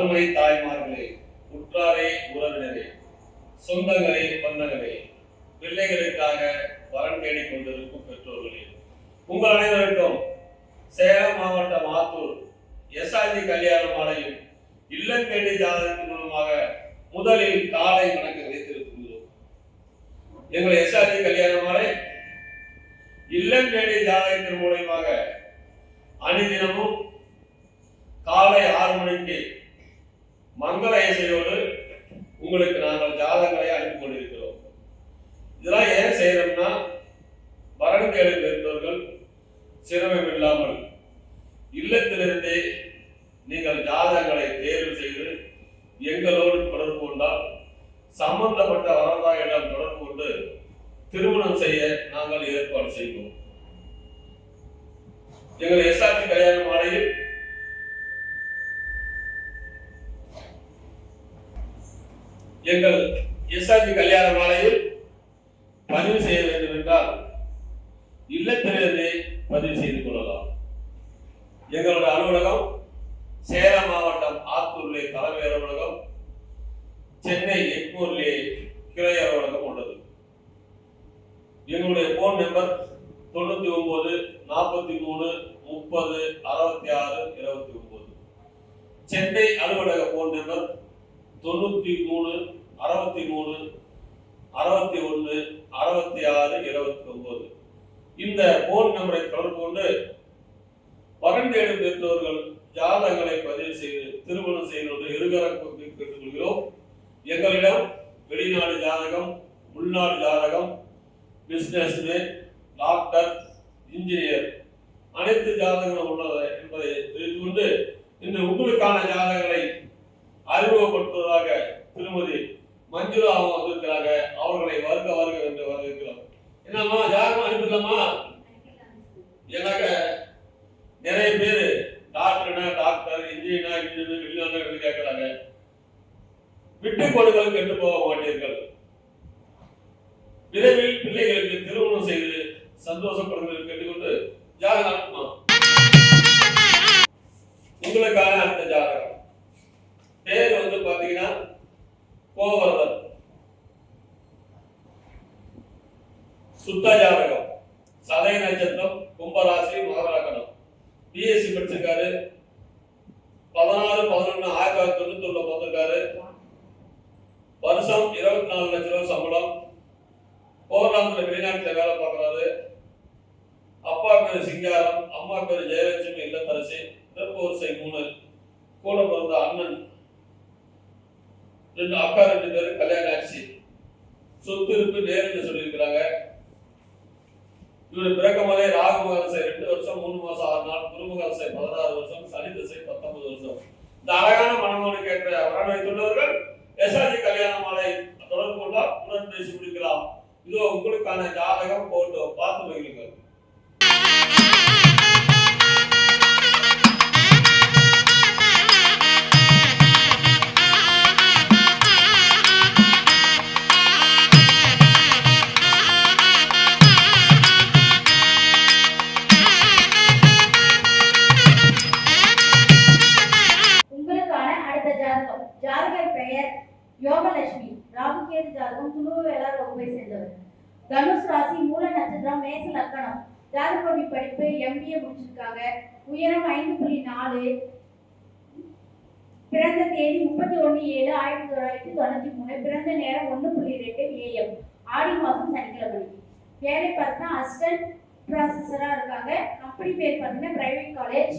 அருமை தாய்மார்களே, உற்றாரே, உறவினரே, சொந்தங்களே, பந்தங்களே, பிள்ளைகளுக்காக வரன் தேடிக் கொண்டிருக்கும் பெற்றோர்களே, உங்கள் அனைவருக்கும் சேலம் மாவட்டம் ஆத்தூர் எஸ்ஆர்ஜி கல்யாண மாலையில் இல்லம் தேடி ஜாதகத்தின் மூலமாக முதலில் காலை வணக்கம் வைத்திருக்கின்றோம். எங்கள் எஸ்ஆர்ஜி கல்யாண மாலை இல்லம் தேடி ஜாதகத்தின் மூலமாக அணிதினமும் காலை 6 மணிக்கு மங்கள இசையோடு உங்களுக்கு நாங்கள் ஜாதகங்களை அனுப்பி கொண்டிருக்கிறோம். இதெல்லாம் ஏன் செய்யறோம்னா, வரன் தேடி பெற்றோர்கள் சிரமம் இல்லாமல் இல்லத்திலிருந்தே நீங்கள் ஜாதகங்களை தேர்வு செய்து எங்களோடு தொடர்பு கொண்டால் சம்பந்தப்பட்ட வரதாயிடம் தொடர்பு கொண்டு திருமணம் செய்ய நாங்கள் ஏற்பாடு செய்வோம். எங்கள் எஸ்ஆர்ஜி கல்யாண மாலையில் பதிவு செய்ய வேண்டும் என்றால் இல்லத்திலிருந்தே பதிவு செய்து கொள்ளலாம். எங்களுடைய அலுவலகம் சேலம் மாவட்டம் ஆத்தூரிலே தலைமை அலுவலகம், சென்னை எக்மூரிலே கிளை அலுவலகம் உள்ளது. எங்களுடைய போன் நம்பர் 99 43 30 66 29. சென்னை அலுவலக போன் நம்பர் 93 63 61 66 29. இந்த போன் நம்பரை தொடர்பு கொண்டு வரன் தேடும் பெற்றோர்கள் ஜாதகங்களை பதிவு செய்து திருமணம் செய்வது இருகரம் கேட்டுக்கொள்கிறோம். எங்களிடம் வெளிநாடு ஜாதகம், உள்நாடு ஜாதகம், பிசினஸ், டாக்டர், இன்ஜினியர் அனைத்து ஜாதகங்களும் உள்ளது என்பதை தெரிந்து கொண்டு இன்று உங்களுக்கான ஜாதகங்களை அறிமுகப்படுத்துவதாக திருமதி மஞ்சுளா வந்திருக்கிறாங்க. அவர்களை வருக வருக என்று வரவேற்கிறோம். என்னம்மா ஜாதகம் அனுப்பிடலாமா? எனக்கு நிறைய பேர் டாக்டர், இன்ஜினியர் வெளிநாடு கேட்கிறாங்க. விட்டு கொடுங்கள் கெட்டு போக மாட்டீர்கள். விரைவில் பிள்ளைகளுக்கு திருமணம் செய்து சந்தோஷப்படுங்கள் கேட்டுக்கொண்டு ஜாதகம் அனுப்புமா. உங்களுக்கான அடுத்த ஜாதகம் பேர் வந்து பாத்தீங்கன்னா கோவர்தன். சுத்த ஜாதகம், சதய நட்சத்திரம், கும்பராசி, மகராக்கணம். பிஎஸ்சி படிச்சிருக்காரு. 16/11/1991 பிறந்திருக்காரு. வருஷம் 24 லட்சம் ரூபாய் சம்பளம். போர்லாந்தில் வெளிநாட்டில் வேலை பார்க்கிறாரு. அப்பா பேரு சிங்காரம், அம்மா பேரு ஜெயலட்சுமி இல்லத்தரசி. பிறப்பு வரிசை 3. கூட பிறந்த அண்ணன் 2 அக்கா 2 பேரு கல்யாணம் ஆச்சு. சொத்து இருப்பு நேரில் சொல்லியிருக்கிறாங்க. இவரு பிறக்கமலே ராகுமகரசை 2 வருஷம் 3 மாசம் 6 நாள், குருமகரசை 16 வருஷம், சனி திசை 19 வருஷம். இந்த அழகான மனமோடு கேட்ட வரன் வைத்துள்ளவர்கள் எஸ்ஆர்ஜி கல்யாண மாலை தொடர்பு கொண்டால் உடன் பேசி முடிக்கலாம். இதோ உங்களுக்கான ஜாதகம் போட்டோ பார்த்து வையுங்கள். ஜாதகர் பெயர் யோகலட்சுமி. ராகுகேது ஜாதகம், துளுவேலா வகுப்பை சேர்ந்தவர். தனுஷ் ராசி, மூல நட்சத்திரம், மேச லக்கணம். ஜாதகப்படி படிப்பு MBA முடிச்சிருக்காங்க. உயரம் 5.4. பிறந்த தேதி 31/7/1993. பிறந்த நேரம் 1:02 AM. ஆடி மாதம் சனிக்கிழமை. வேலை பார்த்தீங்கன்னா அசிஸ்டன்ட் ப்ரொஃபஸரா இருக்காங்க. கம்பெனி பேர் பார்த்தீங்கன்னா பிரைவேட் காலேஜ்.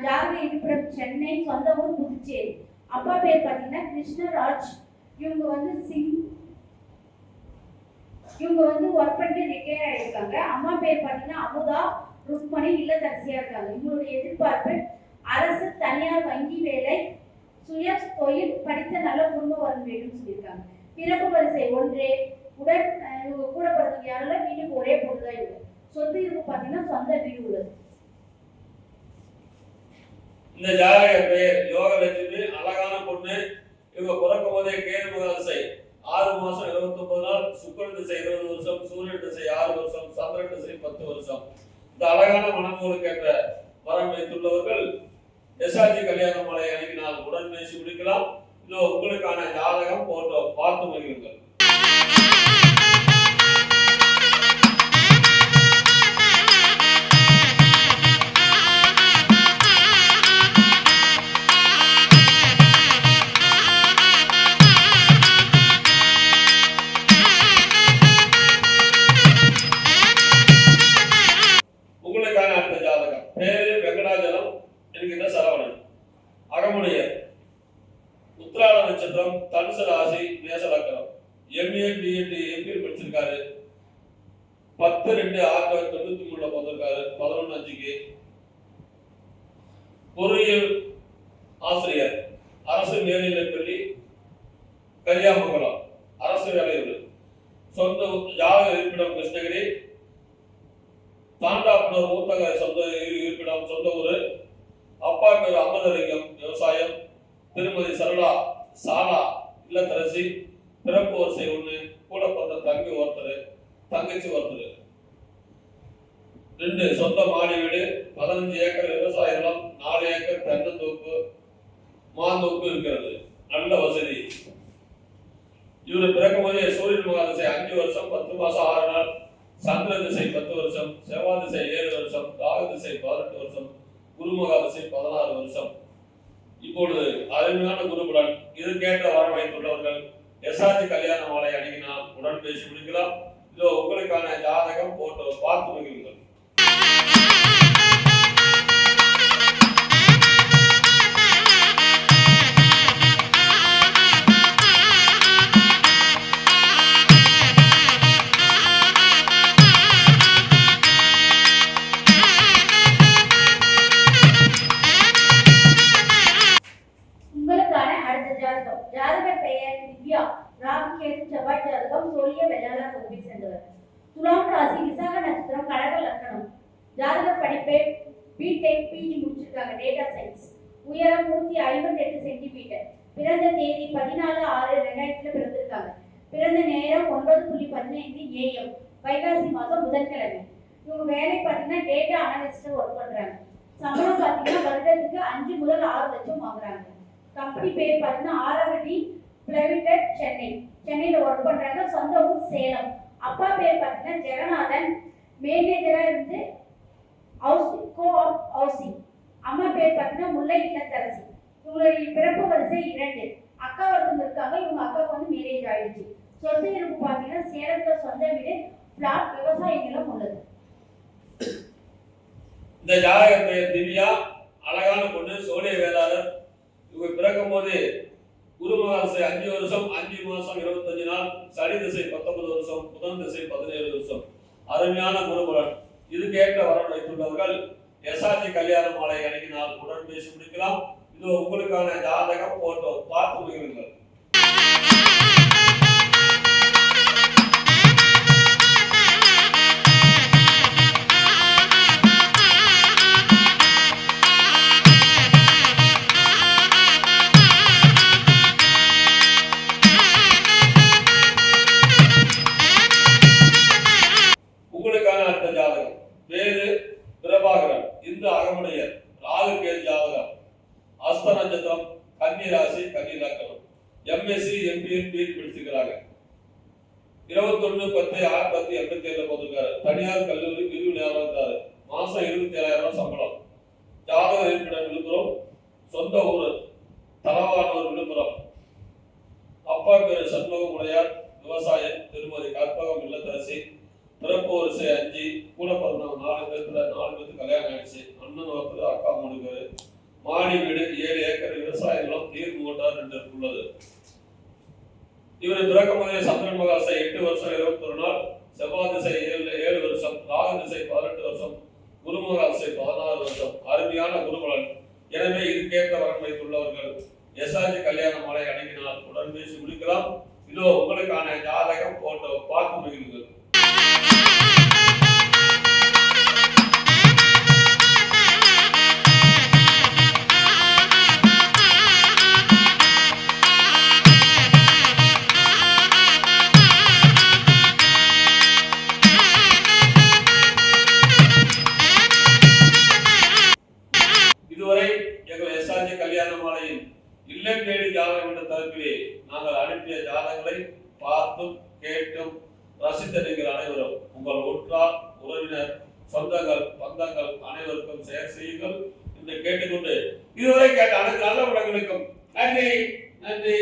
ஜாதக இருப்பிடம் சென்னை, சொந்த ஊர் புதுச்சேரி. அப்பா பேர் பார்த்தீங்கன்னா கிருஷ்ணராஜ். இவங்க ஒர்க் பண்ணிட்டு ரிட்டையர் ஆயிருக்காங்க. அம்மா பேர் பார்த்தீங்கன்னா அமுதா ருக்மணி இல்லத்தரசியா இருக்காங்க. இவங்களுடைய எதிர்பார்ப்பு அரசு, தனியார் வங்கி வேலை, சுய தொழில், படித்த நல்ல குடும்ப வரம் வேணும்னு சொல்லியிருக்காங்க. பிறப்பு வரிசை 1. உடன் இவங்க கூட பிறந்தவங்க யாரெல்லாம் வீட்டுக்கு ஒரே பொண்ணுதான் இவங்க. சொத்து இருப்பு பார்த்தீங்கன்னா சொந்த வீடு உள்ளது. இந்த ஜாதக பெயர் யோகலட்சுமி, அழகான பொண்ணு. இவங்க பிறக்கும் போதே கேது மகரசை 6 மாசம் 29 நாள், சுக்கிர திசை 20 வருஷம், சூரியன் திசை 6 வருஷம், சந்திரன் திசை 10 வருஷம். இந்த அழகான மனமோடு கேட்ட வரம் வைத்துள்ளவர்கள் எஸ்ஆர்ஜி கல்யாண மாலை அணுகினால் உடன் பேசி முடிக்கலாம். இதோ உங்களுக்கான ஜாதகம் போட்டோ பார்த்து மகிழுங்கள். உங்களுக்கான அடுத்த ஜாதகம். பேரு வெங்கடாஜலம் என்கின்ற சரவணன். அகமுடையர். உத்திராட நட்சத்திரம், தனுசு ராசி, மேச லக்னம். எம்ஏ பிஎட் எம்பிஎல் படிச்சிருக்காரு. 10/2/1993 பிறந்திருக்காரு. 11/5க்கு. பொறியியல் ஆசிரியர். அரசு மேல்நிலைப்பள்ளி கரியாமங்கலம். அரசு வேலையுறு. சொந்த ஜாதக இருப்பிடம் கிருஷ்ணகிரி. தாண்டாப்புனர் ஊத்தகரை சொந்த இருப்பிடம், சொந்த ஊர். அப்பா பேர் அமதலிங்கம், விவசாயம். திருமதி சரளா சாலா, இல்லத்தரசி. பிறப்பு வரிசை 1. கூட பிறந்த தம்பி ஒருத்தர், தங்கச்சி ஒருத்தர். 2 சொந்த மாடி வீடு, 15 ஏக்கர் விவசாய நிலம், 4 ஏக்கர் தென்னந்தோப்பு, மாந்தோப்பு இருக்கிறது. நல்ல வசதி. இவர் பிறக்கும் போதே சூரியன் மகாதிசை 5 வருஷம் 10 மாசம் 6 நாள், சந்திர திசை 10 வருஷம், செவ்வாய் திசை 7 வருஷம், ராகு திசை 18 வருஷம், குருமகா திசை 16 வருஷம். இப்பொழுது அருமையான குருபுடன் இதுக்கேற்ற வரம் வைத்துள்ளவர்கள் எஸ்ஆர்ஜி கல்யாண மாலை அணுகினால் உடன் பேசி முடிக்கலாம். இதோ உங்களுக்கான ஜாதகம் போட்டோ பார்த்து மகிழுங்கள். உங்களுக்கான அடுத்த ஜாதகம். ஜாதகர் பெயர் திவ்யா. ராகு கேது செவ்வாய் ஜாதகம். சோழிய வெள்ளாளர் வகுப்பை சேர்ந்தவர். துலாம் ராசி, விசாக நட்சத்திரம், கடக லக்னம். ஜாதகர் படிப்பை பிடெக் பிஜி முடிச்சிருக்காங்க, டேட்டா சயின்ஸ். உயரம் 158 சென்டிமீட்டர். பிறந்த தேதி 14/6/2000 பிறந்திருக்காங்க. பிறந்த நேரம் 9:15 AM, வைகாசி மாதம் புதன்கிழமை. இவங்க வேலை பார்த்தீங்கன்னா டேட்டா அனலிஸ்டா ஒர்க் பண்றாங்க. சம்பளம் பார்த்தீங்கன்னா வருடத்துக்கு 5 முதல் 6 லட்சம் வாங்குறாங்க. கம்பெனி பேர் பார்த்தீங்கன்னா RRD பிரைவேட் சென்னை. சென்னையில் ஒர்க் பண்றாங்க. சொந்த ஊர் சேலம். அப்பா பேர் பார்த்தீங்கன்னா ஜெகநாதன், மேனேஜரா இருந்து ஹவுசிங். அம்மா பேர் பார்த்தீங்கன்னா முல்லை இல்லத்தரசி. இவங்களுடைய பிறப்பு வரிசை 2. அக்கா ஒருத்தவங்க இருக்காங்க. இவங்க அக்காவுக்கு வந்து மேரேஜ் ஆயிடுச்சு. சொத்து இருப்பு பார்த்தீங்கன்னா சேலத்துல சொந்த வீடு, பிளாட், விவசாய நிலம் உள்ளது. இந்த ஜாதக பெயர் திவ்யா. அழகான பொண்ணு, சோழிய வேளாளர். இவங்க பிறக்கும் போது குருமகா திசை 5 வருஷம் 5 மாசம் 25 நாள், சனி திசை 19 வருஷம், புதன் திசை 17 வருஷம். அருமையான குருபலன். இதுக்கேற்ற வரன் வைத்துள்ளவர்கள் எஸ்ஆர்ஜி கல்யாண மாலை அணுகினால் உடன் பேசி முடிக்கலாம். இது உங்களுக்கான ஜாதகம் போட்டோ பார்த்து மகிழுங்கள். உங்களுக்கான அடுத்த ஜாதகம். பேரு பிரபாகரன். இந்து அகமுடையர். ராகு கேது ஜாதகம். அஸ்த நட்சத்திரம், கன்னி ராசி, கன்னி லக்னம். MSc MPL BEd படிச்சிருக்கிறாங்க. 21/10/1987 போட்டிருக்காரு. தனியார் கல்லூரி பிரிவு நேரம் இருந்தாரு. மாசம் 27,000 சம்பளம். ஜாதக இருப்பிடம் விழுப்புரம். சொந்த ஊர் தலவானூர் விழுப்புரம். அப்பா பேரு சண்முகமுடையார், விவசாயம். திருமதி கற்பகம் இல்லத்தரசி. பிறப்பு வரிசை 5. கூட பிறந்தவங்க 4 பேர்த்துல 4 பேருக்கு கல்யாணம் ஆயிடுச்சு. அண்ணன் ஒருத்தர், அக்கா 3 பேர். மாடி வீடு, 7 ஏக்கர் விவசாய நிலம், நீர் மோட்டார் 2 உள்ளது. இவர் பிறக்கும் போதே சந்திரன் மகாசை 8 வருஷம் 21 நாள், செவ்வாய் திசை 7 வருஷம், ராகு திசை 18 வருஷம், குருமகா திசை 16 வருஷம். அருமையான குருபலன். எனவே இதுக்கேற்ற வரன் வைத்துள்ளவர்கள் எஸ்ஆர்ஜி கல்யாண மாலை அணுகினால் உடன் பேசி முடிக்கலாம். இதோ உங்களுக்கான ஜாதகம் போட்டோ பார்த்து மகிழுங்கள். இதுவரை எங்கள் எஸ்ஆர்ஜி கல்யாண மாலையின் இல்லம் தேடி உறவினர் சொந்தங்கள் பந்தங்கள் அனைவருக்கும் செயல் செய்யுங்கள் என்று கேட்டுக்கொண்டு இதுவரை கேட்ட அனைத்து நல்ல உலகளுக்கும் நன்றி நன்றி